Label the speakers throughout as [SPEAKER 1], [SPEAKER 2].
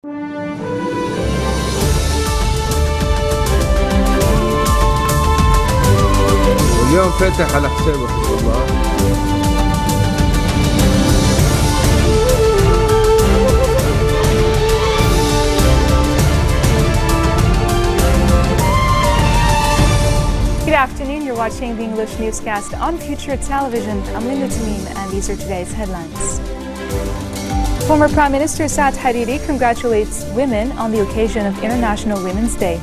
[SPEAKER 1] واليوم فاتح على حسابك والله.
[SPEAKER 2] Good afternoon, you're watching the English newscast on Future Television. I'm Linda Tamim and these are today's headlines. Former Prime Minister Saad Hariri congratulates women on the occasion of International Women's Day.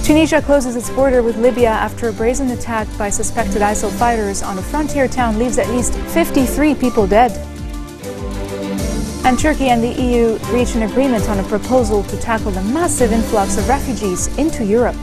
[SPEAKER 2] Tunisia closes its border with Libya after a brazen attack by suspected ISIL fighters on a frontier town leaves at least 53 people dead. And Turkey and the EU reach an agreement on a proposal to tackle the massive influx of refugees into Europe.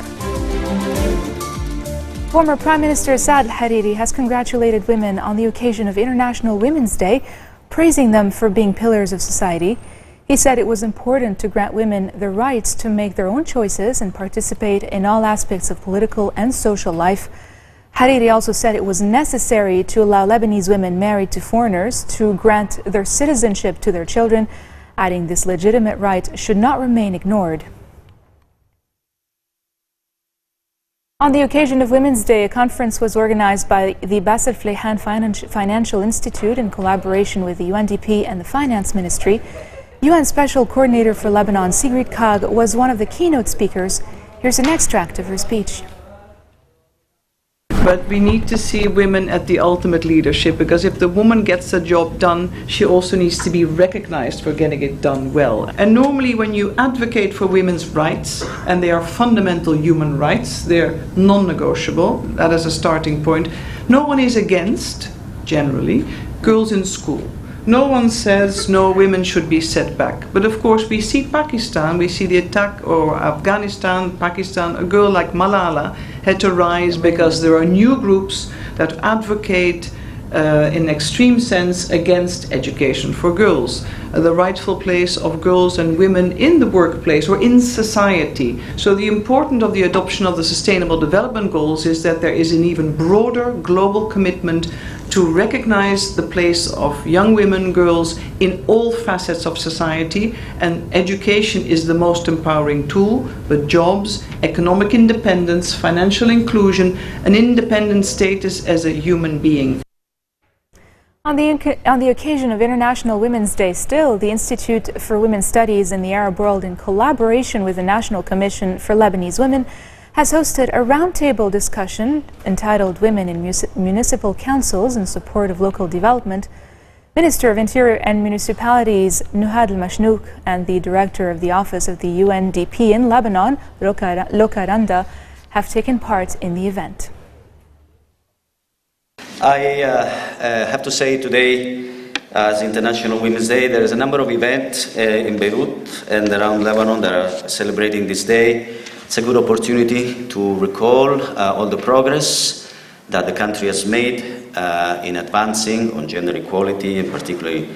[SPEAKER 2] Former Prime Minister Saad Hariri has congratulated women on the occasion of International Women's Day, praising them for being pillars of society. He said it was important to grant women the rights to make their own choices and participate in all aspects of political and social life. Hariri also said it was necessary to allow Lebanese women married to foreigners to grant their citizenship to their children, adding this legitimate right should not remain ignored. On the occasion of Women's Day, a conference was organized by the Basel Fleihan Financial Institute in collaboration with the UNDP and the Finance Ministry. UN Special Coordinator for Lebanon, Sigrid Kaag, was one of the keynote speakers. Here's an extract of her speech.
[SPEAKER 3] But we need to see women at the ultimate leadership, because if the woman gets a job done, she also needs to be recognized for getting it done well. And normally when you advocate for women's rights, and they are fundamental human rights, they're non-negotiable, that is a starting point. No one is against, generally, girls in school. No one says no, women should be set back. But of course we see Pakistan, we see the attack, or Afghanistan, Pakistan, a girl like Malala had to rise because there are new groups that advocate in extreme sense against education for girls, the rightful place of girls and women in the workplace or in society. So the importance of the adoption of the Sustainable Development Goals is that there is an even broader global commitment to recognize the place of young women, girls in all facets of society, and education is the most empowering tool, but jobs, economic independence, financial inclusion, an independent status as a human being.
[SPEAKER 2] On the occasion of International Women's Day still, the Institute for Women's Studies in the Arab World, in collaboration with the National Commission for Lebanese Women, has hosted a roundtable discussion entitled Women in Municipal Councils in Support of Local Development. Minister of Interior and Municipalities Nuhad al-Mashnouk and the Director of the Office of the UNDP in Lebanon, Loka Randa, have taken part in the event.
[SPEAKER 4] I have to say today, as International Women's Day, there is a number of events in Beirut and around Lebanon that are celebrating this day. It's a good opportunity to recall all the progress that the country has made in advancing on gender equality, and particularly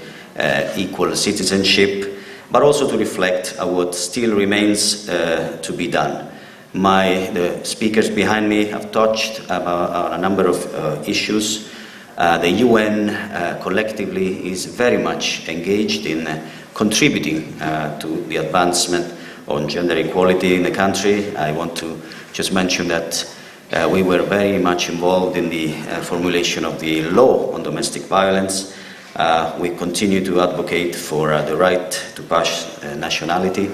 [SPEAKER 4] equal citizenship, but also to reflect what still remains to be done. The speakers behind me have touched on a number of issues. The UN collectively is very much engaged in contributing to the advancement on gender equality in the country. I want to just mention that we were very much involved in the formulation of the law on domestic violence. We continue to advocate for the right to pass nationality,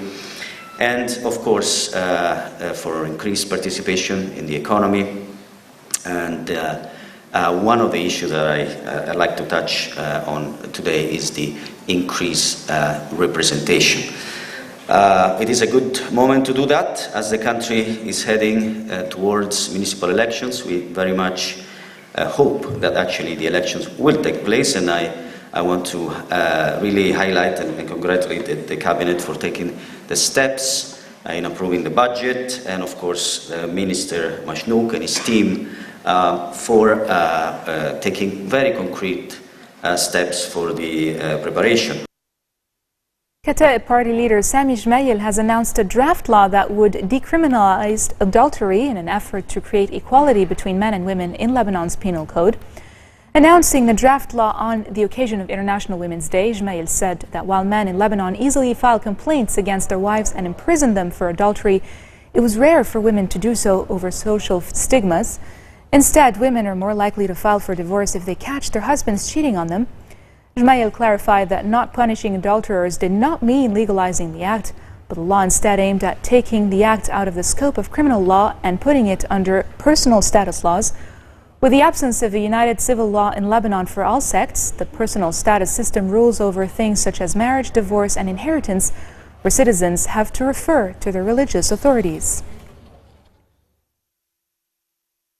[SPEAKER 4] and of course for increased participation in the economy. And one of the issues that I'd like to touch on today is the increased representation. It is a good moment to do that as the country is heading towards municipal elections. We very much hope that actually the elections will take place, and I want to really highlight and congratulate the Cabinet for taking the steps in approving the budget, and of course Minister Mashnouk and his team for taking very concrete steps for the preparation.
[SPEAKER 2] Kataib Party leader Sami Jmail has announced a draft law that would decriminalize adultery in an effort to create equality between men and women in Lebanon's penal code. Announcing the draft law on the occasion of International Women's Day, Ismail said that while men in Lebanon easily file complaints against their wives and imprison them for adultery, it was rare for women to do so over social stigmas. Instead, women are more likely to file for divorce if they catch their husbands cheating on them. Ismail clarified that not punishing adulterers did not mean legalizing the act, but the law instead aimed at taking the act out of the scope of criminal law and putting it under personal status laws. With the absence of a united civil law in Lebanon for all sects, the personal status system rules over things such as marriage, divorce, and inheritance, where citizens have to refer to their religious authorities.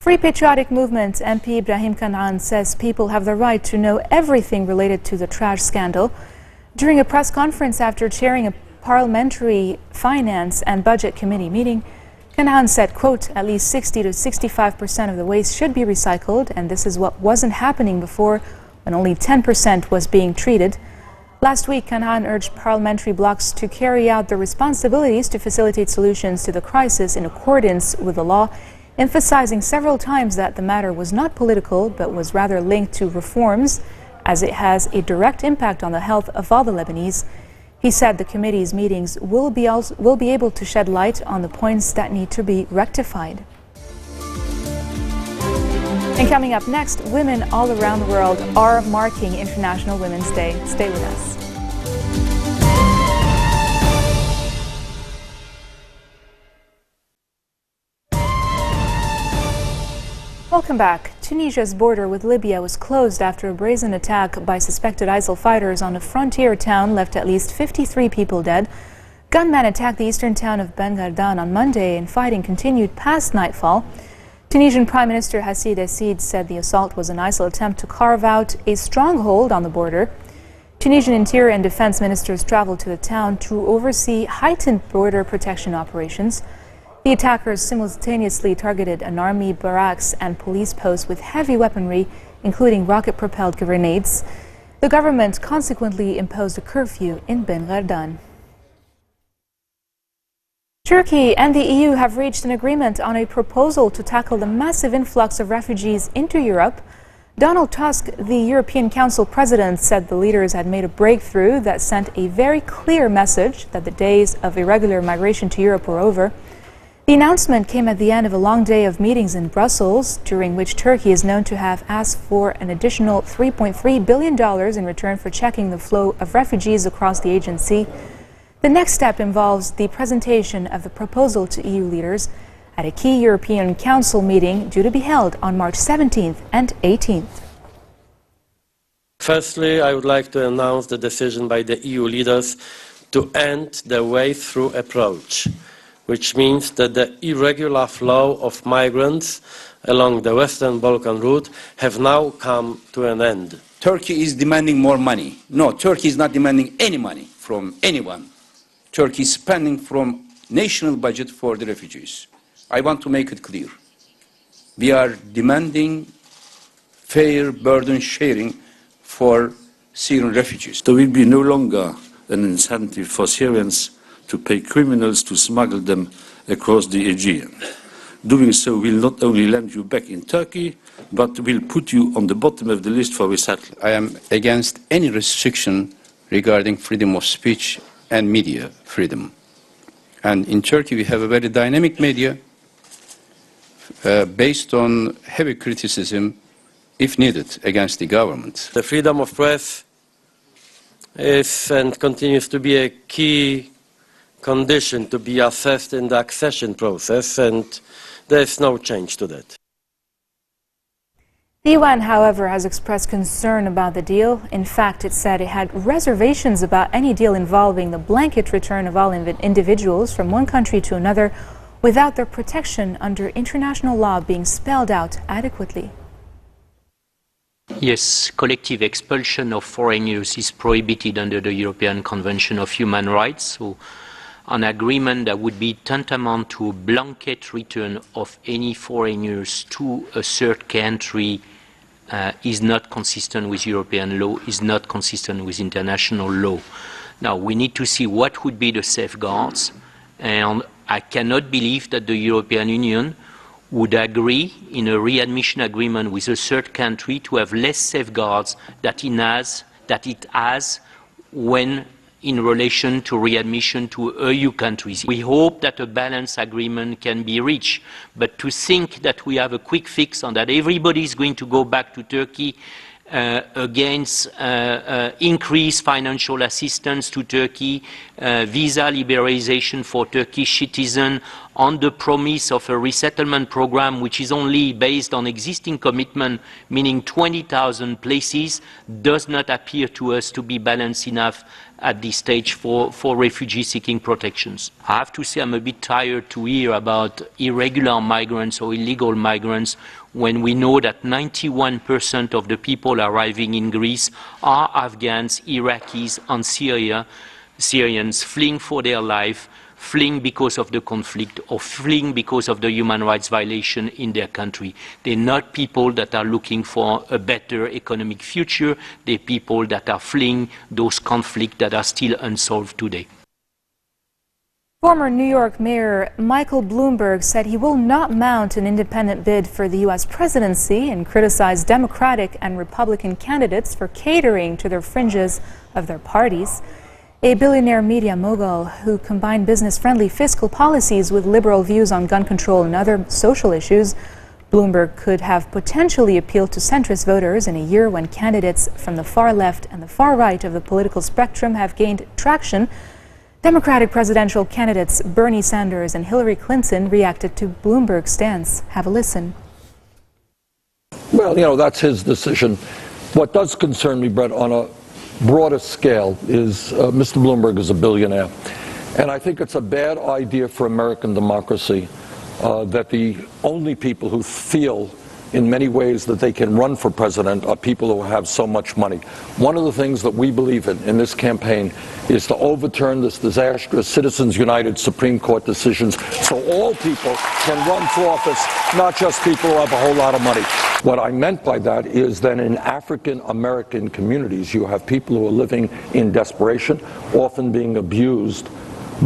[SPEAKER 2] Free Patriotic Movement MP Ibrahim Kanaan says people have the right to know everything related to the trash scandal. During a press conference after chairing a parliamentary finance and budget committee meeting, Kanaan said, quote, at least 60 to 65% of the waste should be recycled, and this is what wasn't happening before when only 10% was being treated. Last week, Kanaan urged parliamentary blocs to carry out their responsibilities to facilitate solutions to the crisis in accordance with the law, emphasizing several times that the matter was not political but was rather linked to reforms, as it has a direct impact on the health of all the Lebanese. He said the committee's meetings will be able to shed light on the points that need to be rectified. And coming up next, women all around the world are marking International Women's Day. Stay with us. Welcome back. Tunisia's border with Libya was closed after a brazen attack by suspected ISIL fighters on a frontier town left at least 53 people dead. Gunmen attacked the eastern town of Ben Gardan on Monday, and fighting continued past nightfall. Tunisian Prime Minister Hassid Essid said the assault was an ISIL attempt to carve out a stronghold on the border. Tunisian Interior and Defense ministers traveled to the town to oversee heightened border protection operations. The attackers simultaneously targeted an army barracks and police posts with heavy weaponry, including rocket-propelled grenades. The government consequently imposed a curfew in Ben Gardan. Turkey and the EU have reached an agreement on a proposal to tackle the massive influx of refugees into Europe. Donald Tusk, the European Council president, said the leaders had made a breakthrough that sent a very clear message that the days of irregular migration to Europe were over. The announcement came at the end of a long day of meetings in Brussels, during which Turkey is known to have asked for an additional $3.3 billion in return for checking the flow of refugees across the agency. The next step involves the presentation of the proposal to EU leaders at a key European Council meeting due to be held on March 17th and 18th.
[SPEAKER 5] Firstly, I would like to announce the decision by the EU leaders to end the way-through approach, which means that the irregular flow of migrants along the Western Balkan route have now come to an end.
[SPEAKER 6] Turkey is demanding more money. No, Turkey is not demanding any money from anyone. Turkey is spending from national budget for the refugees. I want to make it clear. We are demanding fair burden sharing for Syrian refugees.
[SPEAKER 7] There will be no longer an incentive for Syrians to pay criminals to smuggle them across the Aegean. Doing so will not only land you back in Turkey, but will put you on the bottom of the list for resettlement.
[SPEAKER 6] I am against any restriction regarding freedom of speech and media freedom. And in Turkey we have a very dynamic media based on heavy criticism, if needed, against the government.
[SPEAKER 5] The freedom of press is and continues to be a key condition to be assessed in the accession process, and there is no change to that.
[SPEAKER 2] The UN, however, has expressed concern about the deal. In fact, it said it had reservations about any deal involving the blanket return of all individuals from one country to another without their protection under international law being spelled out adequately.
[SPEAKER 8] Yes, collective expulsion of foreigners is prohibited under the European Convention of Human Rights. So an agreement that would be tantamount to a blanket return of any foreigners to a third country is not consistent with European law, is not consistent with international law. Now, we need to see what would be the safeguards, and I cannot believe that the European Union would agree in a readmission agreement with a third country to have less safeguards that it has when in relation to readmission to EU countries. We hope that a balanced agreement can be reached, but to think that we have a quick fix on that everybody is going to go back to Turkey against increased financial assistance to Turkey, visa liberalization for Turkish citizens, on the promise of a resettlement program which is only based on existing commitment, meaning 20,000 places, does not appear to us to be balanced enough at this stage for refugees seeking protections. I have to say I'm a bit tired to hear about irregular migrants or illegal migrants when we know that 91% of the people arriving in Greece are Afghans, Iraqis, and Syrians fleeing for their life, fleeing because of the conflict or fleeing because of the human rights violation in their country. They're not people that are looking for a better economic future. They're people that are fleeing those conflicts that are still unsolved today.
[SPEAKER 2] Former New York Mayor Michael Bloomberg said he will not mount an independent bid for the U.S. presidency and criticized Democratic and Republican candidates for catering to the fringes of their parties. A billionaire media mogul who combined business-friendly fiscal policies with liberal views on gun control and other social issues, Bloomberg could have potentially appealed to centrist voters in a year when candidates from the far left and the far right of the political spectrum have gained traction. Democratic presidential candidates Bernie Sanders and Hillary Clinton reacted to Bloomberg's stance. Have a listen.
[SPEAKER 9] Well, you know, that's his decision. What does concern me, Brett, on a broader scale is Mr. Bloomberg is a billionaire. And I think it's a bad idea for American democracy that the only people who feel in many ways that they can run for president are people who have so much money. One of the things that we believe in this campaign is to overturn this disastrous Citizens United Supreme Court decisions so all people can run for office, not just people who have a whole lot of money. What I meant by that is that in African American communities you have people who are living in desperation, often being abused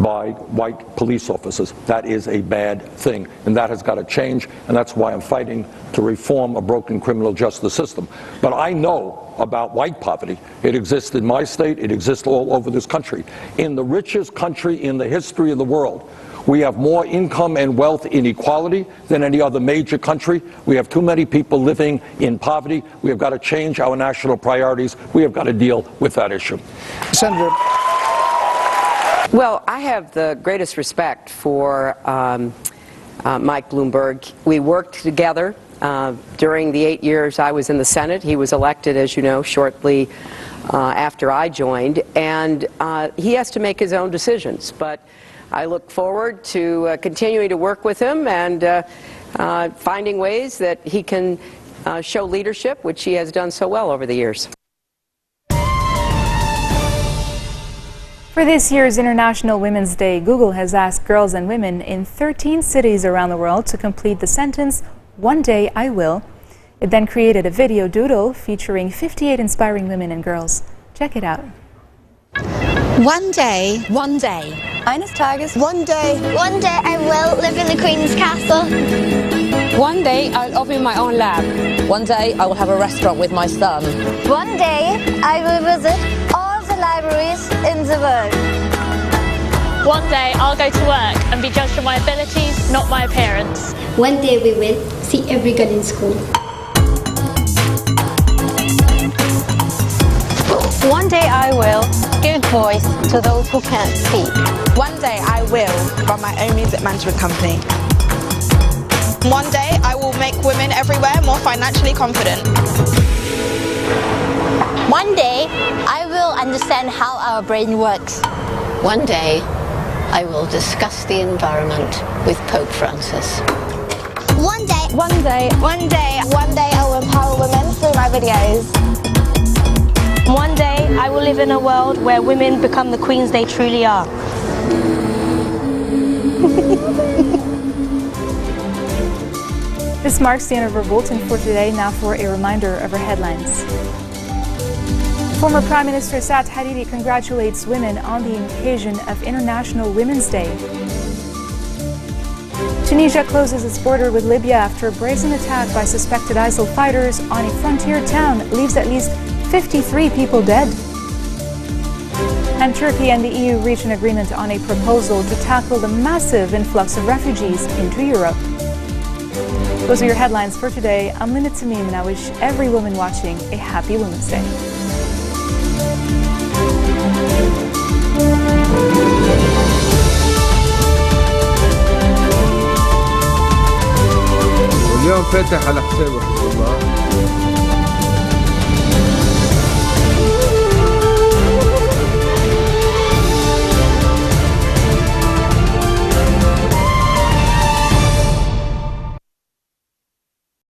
[SPEAKER 9] by white police officers. That is a bad thing, and that has got to change, and that's why I'm fighting to reform a broken criminal justice system. But I know about white poverty. It exists in my state, it exists all over this country. In the richest country in the history of the world, we have more income and wealth inequality than any other major country. We have too many people living in poverty. We have got to change our national priorities. We have got to deal with that issue.
[SPEAKER 10] Senator.
[SPEAKER 11] Well, I have the greatest respect for Mike Bloomberg. We worked together during the 8 years I was in the Senate. He was elected, as you know, shortly after I joined, and he has to make his own decisions. But I look forward to continuing to work with him and finding ways that he can show leadership, which he has done so well over the years.
[SPEAKER 2] For this year's International Women's Day, Google has asked girls and women in 13 cities around the world to complete the sentence, "One day I will." It then created a video doodle featuring 58 inspiring women and girls. Check it out.
[SPEAKER 12] One day. One day. Eines Tages. One day.
[SPEAKER 13] One day I will live in the Queen's Castle.
[SPEAKER 12] One day I'll open my own lab. One day I will have a restaurant with my son.
[SPEAKER 13] One day I will visit all the libraries in the world.
[SPEAKER 14] One day I'll go to work and be judged on my abilities, not my appearance.
[SPEAKER 15] One day we will see every girl in school.
[SPEAKER 16] One day I will give voice to those who can't speak.
[SPEAKER 17] One day I will run my own music management company. One day I will make women everywhere more financially confident.
[SPEAKER 18] One day I will understand how our brain works.
[SPEAKER 19] One day I will discuss the environment with Pope Francis.
[SPEAKER 13] One day.
[SPEAKER 16] One day.
[SPEAKER 13] One day. One day I will empower women through my videos.
[SPEAKER 14] One day I will live in a world where women become the queens they truly are.
[SPEAKER 2] This marks the end of our bulletin for today. Now for a reminder of our headlines. Former Prime Minister Saad Hariri congratulates women on the occasion of International Women's Day. Tunisia closes its border with Libya after a brazen attack by suspected ISIL fighters on a frontier town leaves at least 53 people dead. And Turkey and the EU reach an agreement on a proposal to tackle the massive influx of refugees into Europe. Those are your headlines for today. I'm Linda Tamim, and I wish every woman watching a happy Women's Day.
[SPEAKER 1] اليوم فتح على حسابه حزب الله